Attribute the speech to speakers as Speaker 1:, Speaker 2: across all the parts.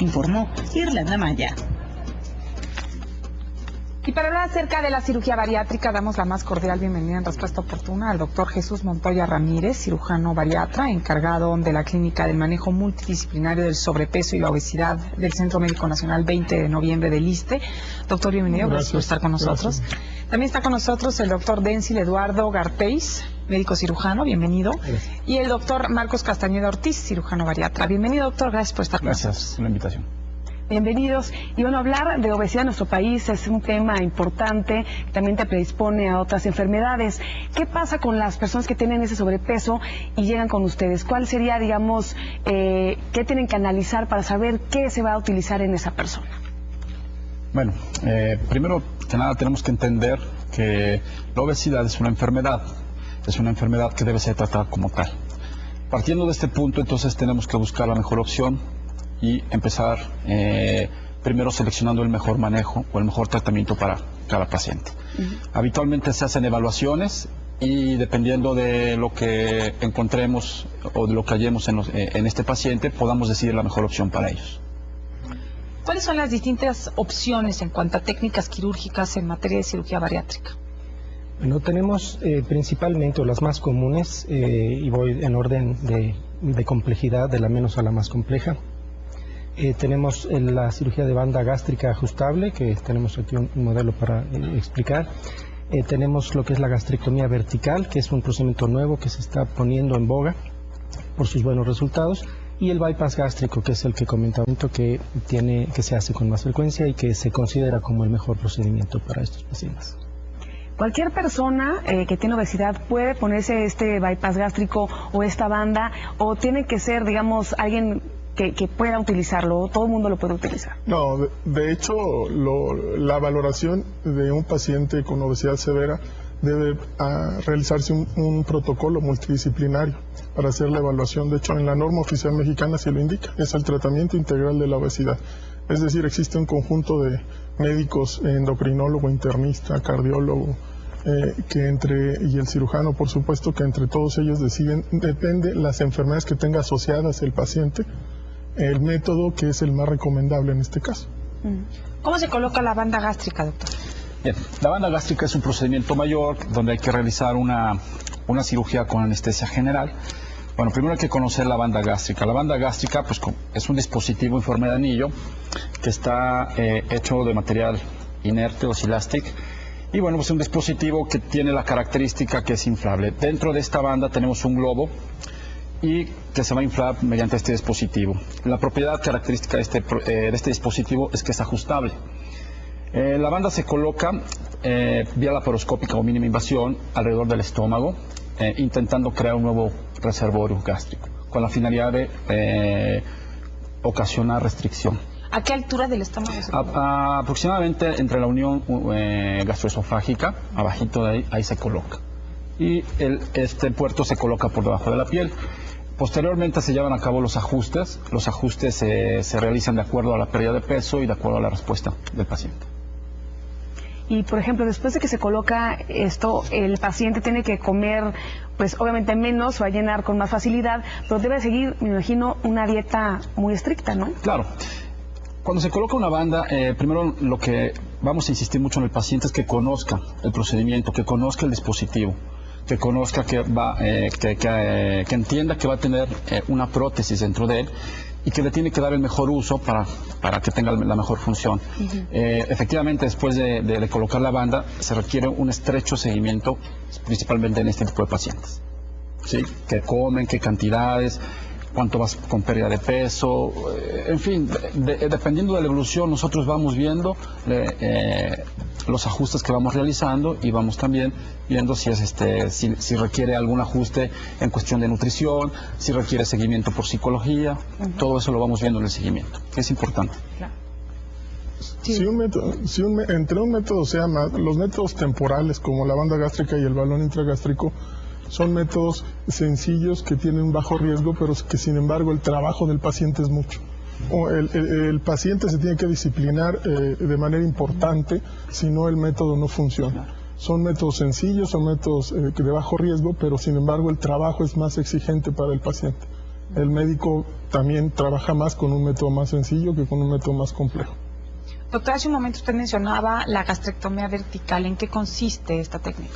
Speaker 1: informó Irlanda Maya.
Speaker 2: Y para hablar acerca de la cirugía bariátrica, damos la más cordial bienvenida en respuesta oportuna al doctor Jesús Montoya Ramírez, cirujano bariatra, encargado de la Clínica del Manejo Multidisciplinario del Sobrepeso y la Obesidad del Centro Médico Nacional 20 de noviembre del ISSSTE. Doctor, bienvenido, gracias por estar con nosotros. Gracias. También está con nosotros el doctor Dencil Eduardo Gartéis, médico cirujano, bienvenido. Gracias. Y el doctor Marcos Castañeda Ortiz, cirujano bariatra. Bienvenido, doctor, gracias por estar con nosotros.
Speaker 3: Gracias por la invitación.
Speaker 2: Bienvenidos. Y bueno, hablar de obesidad en nuestro país es un tema importante, que también te predispone a otras enfermedades. ¿Qué pasa con las personas que tienen ese sobrepeso y llegan con ustedes? ¿Cuál sería, digamos, qué tienen que analizar para saber qué se va a utilizar en esa persona?
Speaker 3: Bueno, primero que nada tenemos que entender que la obesidad es una enfermedad que debe ser tratada como tal. Partiendo de este punto, entonces tenemos que buscar la mejor opción y empezar primero seleccionando el mejor manejo o el mejor tratamiento para cada paciente. Habitualmente se hacen evaluaciones y dependiendo de lo que encontremos o de lo que hallemos en este paciente, podamos decidir la mejor opción para ellos.
Speaker 2: ¿Cuáles son las distintas opciones en cuanto a técnicas quirúrgicas en materia de cirugía bariátrica?
Speaker 4: Bueno, tenemos principalmente las más comunes, y voy en orden de complejidad, de la menos a la más compleja. Tenemos la cirugía de banda gástrica ajustable, que tenemos aquí un modelo para explicar. Tenemos lo que es la gastrectomía vertical, que es un procedimiento nuevo que se está poniendo en boga por sus buenos resultados. Y el bypass gástrico, que es el que comentaba, que se hace con más frecuencia y que se considera como el mejor procedimiento para estos pacientes.
Speaker 2: ¿Cualquier persona que tiene obesidad puede ponerse este bypass gástrico o esta banda, o tiene que ser, digamos, alguien que pueda utilizarlo, todo el mundo lo puede utilizar?
Speaker 5: No, de hecho, la valoración de un paciente con obesidad severa debe realizarse un protocolo multidisciplinario para hacer la evaluación. De hecho, en la norma oficial mexicana se lo indica, es el tratamiento integral de la obesidad. Es decir, existe un conjunto de médicos, endocrinólogo, internista, cardiólogo, y el cirujano, por supuesto, que entre todos ellos deciden, depende las enfermedades que tenga asociadas el paciente, el método que es el más recomendable en este caso.
Speaker 2: ¿Cómo se coloca la banda gástrica, doctor?
Speaker 3: Bien, la banda gástrica es un procedimiento mayor donde hay que realizar una cirugía con anestesia general. Bueno, primero hay que conocer la banda gástrica. La banda gástrica pues, es un dispositivo en forma de anillo que está hecho de material inerte o silastic. Y bueno, pues es un dispositivo que tiene la característica que es inflable. Dentro de esta banda tenemos un globo y que se va a inflar mediante este dispositivo. La propiedad característica de este dispositivo es que es ajustable. La banda se coloca vía laparoscópica o mínima invasión alrededor del estómago, intentando crear un nuevo reservorio gástrico, con la finalidad de ocasionar restricción.
Speaker 2: ¿A qué altura del estómago?
Speaker 3: Aproximadamente entre la unión gastroesofágica, abajito de ahí se coloca. Y este puerto se coloca por debajo de la piel. Posteriormente se llevan a cabo los ajustes. Los ajustes se realizan de acuerdo a la pérdida de peso y de acuerdo a la respuesta del paciente.
Speaker 2: Y, por ejemplo, después de que se coloca esto, el paciente tiene que comer, pues obviamente menos, va a llenar con más facilidad, pero debe seguir, me imagino, una dieta muy estricta, ¿no?
Speaker 3: Claro. Cuando se coloca una banda, primero lo que vamos a insistir mucho en el paciente es que conozca el procedimiento, que conozca el dispositivo, que conozca que entienda que va a tener una prótesis dentro de él y que le tiene que dar el mejor uso para que tenga la mejor función. Efectivamente, después de colocar la banda, se requiere un estrecho seguimiento, principalmente en este tipo de pacientes. ¿Sí? ¿Qué comen, qué cantidades, cuánto vas con pérdida de peso? En fin, dependiendo de la evolución, nosotros vamos viendo los ajustes que vamos realizando y vamos también viendo si requiere algún ajuste en cuestión de nutrición, si requiere seguimiento por psicología. Todo eso lo vamos viendo en el seguimiento, que es importante.
Speaker 2: Claro.
Speaker 5: Sí. Entre un método sea más, los métodos temporales como la banda gástrica y el balón intragástrico son métodos sencillos que tienen un bajo riesgo, pero que sin embargo el trabajo del paciente es mucho. El paciente se tiene que disciplinar de manera importante, si no el método no funciona. Son métodos sencillos, son métodos de bajo riesgo, pero sin embargo el trabajo es más exigente para el paciente. El médico también trabaja más con un método más sencillo que con un método más complejo.
Speaker 2: Doctor, hace un momento usted mencionaba la gastrectomía vertical. ¿En qué consiste esta técnica?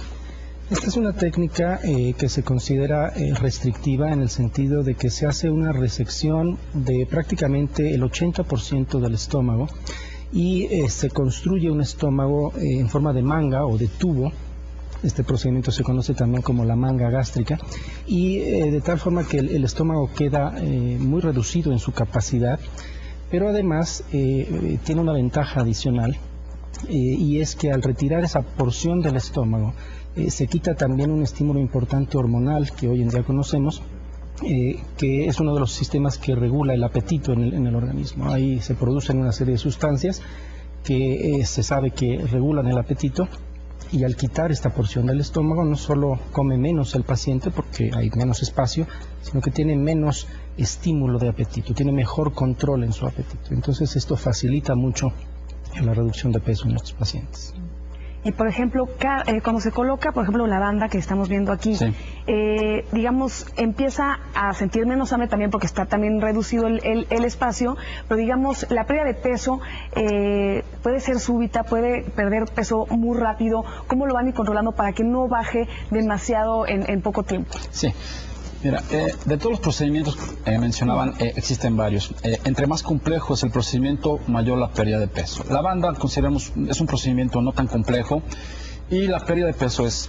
Speaker 4: Esta es una técnica que se considera restrictiva en el sentido de que se hace una resección de prácticamente el 80% del estómago y se construye un estómago en forma de manga o de tubo. Este procedimiento se conoce también como la manga gástrica y de tal forma que el estómago queda muy reducido en su capacidad, pero además tiene una ventaja adicional y es que al retirar esa porción del estómago se quita también un estímulo importante hormonal que hoy en día conocemos, que es uno de los sistemas que regula el apetito en el organismo. Ahí se producen una serie de sustancias que se sabe que regulan el apetito, y al quitar esta porción del estómago no solo come menos el paciente porque hay menos espacio, sino que tiene menos estímulo de apetito, tiene mejor control en su apetito. Entonces esto facilita mucho la reducción de peso en estos pacientes.
Speaker 6: Y por ejemplo, cuando se coloca, por ejemplo, la banda que estamos viendo aquí,
Speaker 3: Sí.
Speaker 6: digamos, empieza a sentir menos hambre también porque está también reducido el espacio, pero digamos, la pérdida de peso puede ser súbita, puede perder peso muy rápido. ¿Cómo lo van a ir controlando para que no baje demasiado en poco tiempo?
Speaker 3: Sí. Mira, de todos los procedimientos que mencionaban, existen varios. Entre más complejo es el procedimiento, mayor la pérdida de peso. La banda, consideramos, es un procedimiento no tan complejo y la pérdida de peso es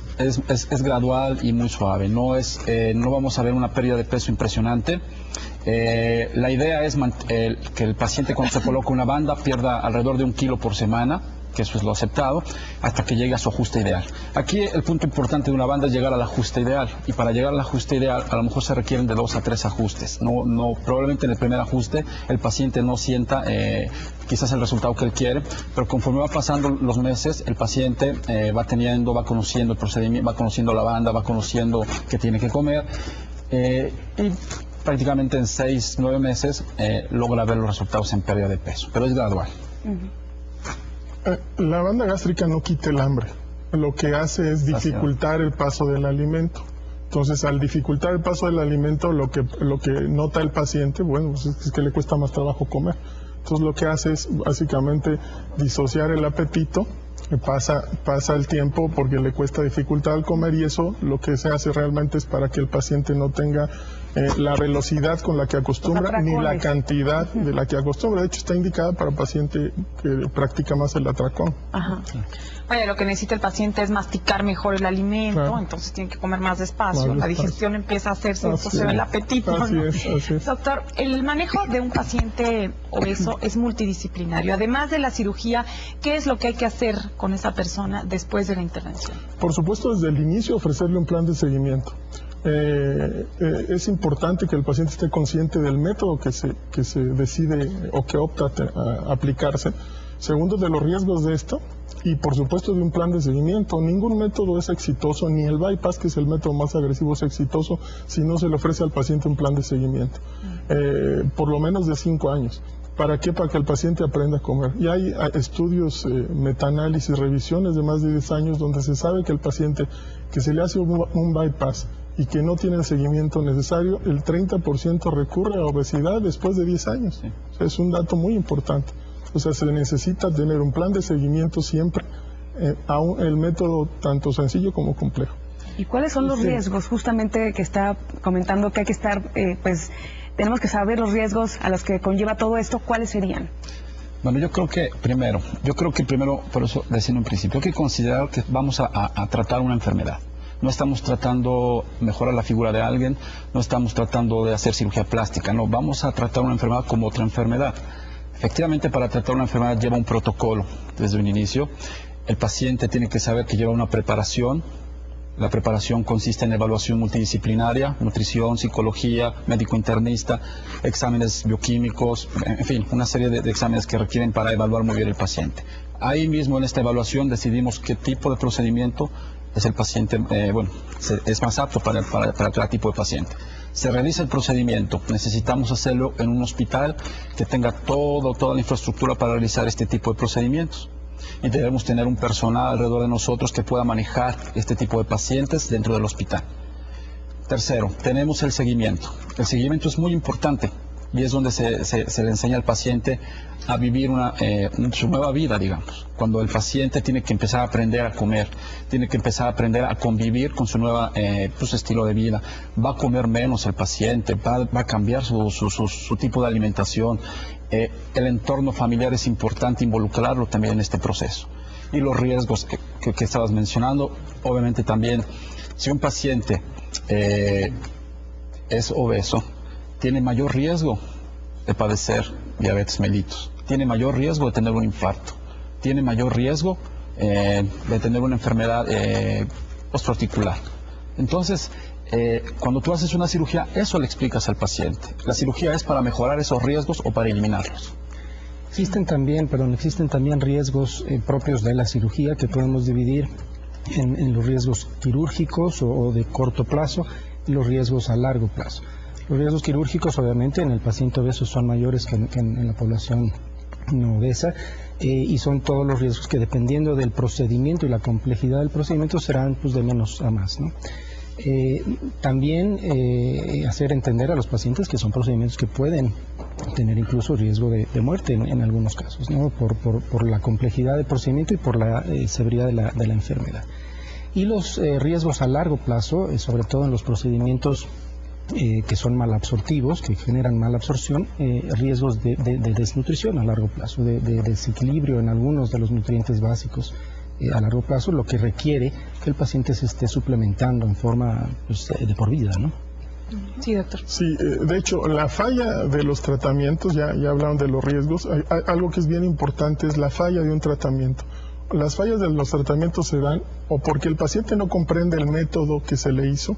Speaker 3: gradual y muy suave. No vamos a ver una pérdida de peso impresionante. La idea es que el paciente cuando se coloca una banda pierda alrededor de 1 kilo por semana, que eso es lo aceptado, hasta que llegue a su ajuste ideal. Aquí el punto importante de una banda es llegar al ajuste ideal, y para llegar al ajuste ideal a lo mejor se requieren de 2 a 3 ajustes. Probablemente en el primer ajuste el paciente no sienta quizás el resultado que él quiere, pero conforme va pasando los meses el paciente va conociendo el procedimiento, va conociendo la banda, va conociendo qué tiene que comer, y prácticamente en 6, 9 meses logra ver los resultados en pérdida de peso, pero es gradual.
Speaker 5: La banda gástrica no quita el hambre, lo que hace es dificultar el paso del alimento. Entonces, al dificultar el paso del alimento, lo que nota el paciente, bueno, pues es que le cuesta más trabajo comer. Entonces, lo que hace es básicamente disociar el apetito, pasa el tiempo porque le cuesta dificultad al comer, y eso lo que se hace realmente es para que el paciente no tenga la velocidad con la que acostumbra ni la cantidad de la que acostumbra. De hecho, está indicada para paciente que practica más el atracón.
Speaker 2: Ajá. Vaya, lo que necesita el paciente es masticar mejor el alimento,
Speaker 5: Claro.
Speaker 2: Entonces tiene que comer más despacio,
Speaker 5: Más
Speaker 2: la
Speaker 5: despacio.
Speaker 2: digestión empieza a hacerse,
Speaker 5: Así
Speaker 2: entonces el
Speaker 5: es.
Speaker 2: apetito,
Speaker 5: Así
Speaker 2: ¿no?
Speaker 5: es, así es.
Speaker 2: Doctor, el manejo de un paciente obeso es multidisciplinario. Además de la cirugía, ¿qué es lo que hay que hacer con esa persona después de la intervención?
Speaker 5: Por supuesto, desde el inicio ofrecerle un plan de seguimiento. Es importante que el paciente esté consciente del método que se decide o que opta a aplicarse. Segundo, de los riesgos de esto, y por supuesto de un plan de seguimiento. Ningún método es exitoso, ni el bypass, que es el método más agresivo, es exitoso si no se le ofrece al paciente un plan de seguimiento, por lo menos de 5 años. ¿Para qué? Para que el paciente aprenda a comer. Y hay estudios, metaanálisis, revisiones de más de 10 años donde se sabe que el paciente que se le hace un bypass y que no tiene el seguimiento necesario, el 30% recurre a obesidad después de 10 años.
Speaker 3: Sí.
Speaker 5: O sea, es un dato muy importante. O sea, se necesita tener un plan de seguimiento siempre, el método tanto sencillo como complejo.
Speaker 6: ¿Y cuáles son los riesgos justamente que está comentando que hay que estar, pues, tenemos que saber los riesgos a los que conlleva todo esto? ¿Cuáles serían?
Speaker 3: Bueno, yo creo que primero, por eso decía en un principio, hay que considerar que vamos a tratar una enfermedad. No estamos tratando mejorar la figura de alguien, no estamos tratando de hacer cirugía plástica, no, vamos a tratar una enfermedad como otra enfermedad. Efectivamente, para tratar una enfermedad lleva un protocolo desde un inicio. El paciente tiene que saber que lleva una preparación. La preparación consiste en evaluación multidisciplinaria, nutrición, psicología, médico internista, exámenes bioquímicos, en fin, una serie de exámenes que requieren para evaluar muy bien el paciente. Ahí mismo en esta evaluación decidimos qué tipo de procedimiento es el paciente, es más apto para cada tipo de paciente. Se realiza el procedimiento, necesitamos hacerlo en un hospital que tenga toda la infraestructura para realizar este tipo de procedimientos. Y debemos tener un personal alrededor de nosotros que pueda manejar este tipo de pacientes dentro del hospital. Tercero, tenemos el seguimiento. El seguimiento es muy importante y es donde se le enseña al paciente a vivir su nueva vida, digamos. Cuando el paciente tiene que empezar a aprender a comer, tiene que empezar a aprender a convivir con su nueva estilo de vida. Va a comer menos el paciente, va a cambiar su tipo de alimentación. El entorno familiar es importante involucrarlo también en este proceso. Y los riesgos que estabas mencionando, obviamente también, si un paciente es obeso, tiene mayor riesgo de padecer diabetes mellitus, tiene mayor riesgo de tener un infarto, tiene mayor riesgo de tener una enfermedad osteoarticular. Entonces, cuando tú haces una cirugía, eso le explicas al paciente. La cirugía es para mejorar esos riesgos o para eliminarlos.
Speaker 4: Existen también riesgos propios de la cirugía que podemos dividir en los riesgos quirúrgicos o de corto plazo y los riesgos a largo plazo. Los riesgos quirúrgicos, obviamente, en el paciente obeso son mayores que en la población no obesa y son todos los riesgos que, dependiendo del procedimiento y la complejidad del procedimiento, serán pues, de menos a más, ¿no? También hacer entender a los pacientes que son procedimientos que pueden tener incluso riesgo de muerte en algunos casos, ¿no? por la complejidad del procedimiento y por la severidad de la enfermedad. Y los riesgos a largo plazo, sobre todo en los procedimientos que son malabsortivos, que generan mala absorción, riesgos de desnutrición a largo plazo, de desequilibrio en algunos de los nutrientes básicos a largo plazo, lo que requiere que el paciente se esté suplementando en forma pues, de por vida, ¿no?
Speaker 2: Sí, doctor.
Speaker 5: Sí, de hecho, la falla de los tratamientos, ya hablaron de los riesgos, algo que es bien importante es la falla de un tratamiento. Las fallas de los tratamientos se dan o porque el paciente no comprende el método que se le hizo,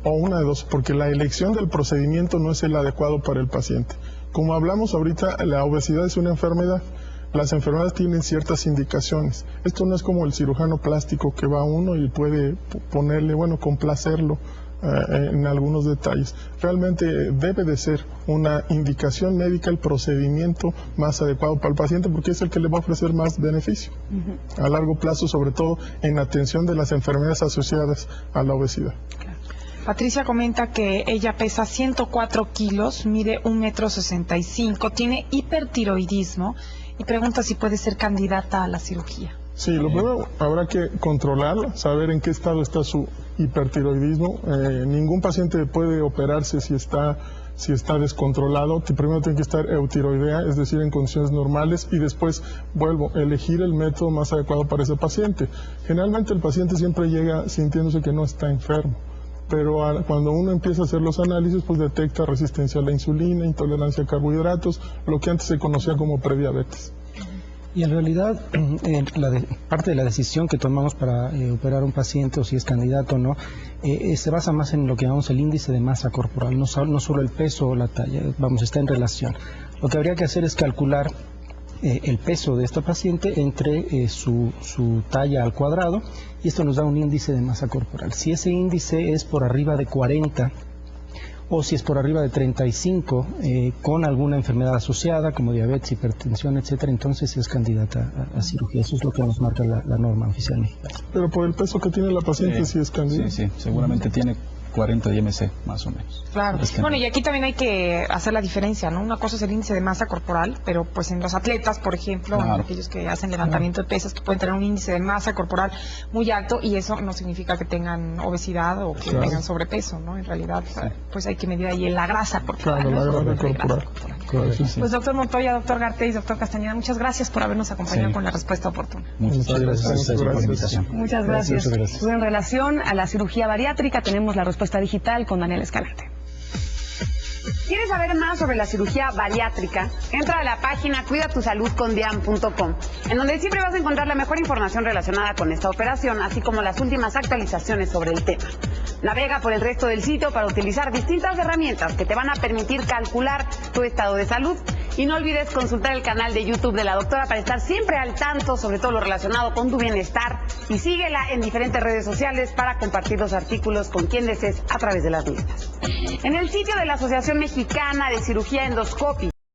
Speaker 5: o una de dos, porque la elección del procedimiento no es el adecuado para el paciente. Como hablamos ahorita, la obesidad es una enfermedad. Las enfermedades tienen ciertas indicaciones. Esto no es como el cirujano plástico que va a uno y puede ponerle, complacerlo en algunos detalles. Realmente debe de ser una indicación médica el procedimiento más adecuado para el paciente porque es el que le va a ofrecer más beneficio a largo plazo, sobre todo en atención de las enfermedades asociadas a la obesidad.
Speaker 2: Patricia comenta que ella pesa 104 kilos, mide 1,65 m, tiene hipertiroidismo y pregunta si puede ser candidata a la cirugía.
Speaker 5: Sí, lo primero habrá que controlarla, saber en qué estado está su hipertiroidismo. Ningún paciente puede operarse si está descontrolado. Primero tiene que estar eutiroidea, es decir, en condiciones normales, y después, elegir el método más adecuado para ese paciente. Generalmente el paciente siempre llega sintiéndose que no está enfermo, pero cuando uno empieza a hacer los análisis, pues detecta resistencia a la insulina, intolerancia a carbohidratos, lo que antes se conocía como prediabetes.
Speaker 4: Y en realidad, parte de la decisión que tomamos para operar a un paciente o si es candidato o no, se basa más en lo que llamamos el índice de masa corporal, no solo el peso o la talla, está en relación. Lo que habría que hacer es calcular el peso de esta paciente entre su talla al cuadrado, y esto nos da un índice de masa corporal. Si ese índice es por arriba de 40, o si es por arriba de 35, con alguna enfermedad asociada, como diabetes, hipertensión, etcétera, entonces es candidata a cirugía. Eso es lo que nos marca la norma oficial mexicana.
Speaker 5: Pero por el peso que tiene la paciente, sí es candidata.
Speaker 3: Sí, seguramente tiene 40 de IMC, más o menos.
Speaker 2: Claro. Bueno, y aquí también hay que hacer la diferencia, ¿no? Una cosa es el índice de masa corporal, pero pues en los atletas, por ejemplo, en aquellos que hacen levantamiento de pesas, que pueden tener un índice de masa corporal muy alto, y eso no significa que tengan obesidad o que tengan sobrepeso, ¿no? En realidad, pues hay que medir ahí la grasa corporal.
Speaker 5: Claro, la grasa corporal.
Speaker 2: Pues doctor Montoya, doctor Gartey, doctor Castañeda, muchas gracias por habernos acompañado con la respuesta oportuna.
Speaker 3: Muchas gracias por la invitación.
Speaker 6: Muchas gracias. Pues en relación a la cirugía bariátrica tenemos la respuesta digital con Daniel Escalante.
Speaker 7: ¿Quieres saber más sobre la cirugía bariátrica? Entra a la página cuidatusaludcondiam.com, en donde siempre vas a encontrar la mejor información relacionada con esta operación, así como las últimas actualizaciones sobre el tema. Navega por el resto del sitio para utilizar distintas herramientas que te van a permitir calcular tu estado de salud. Y no olvides consultar el canal de YouTube de la doctora para estar siempre al tanto sobre todo lo relacionado con tu bienestar. Y síguela en diferentes redes sociales para compartir los artículos con quien desees a través de las mismas. En el sitio de la Asociación Mexicana de Cirugía Endoscópica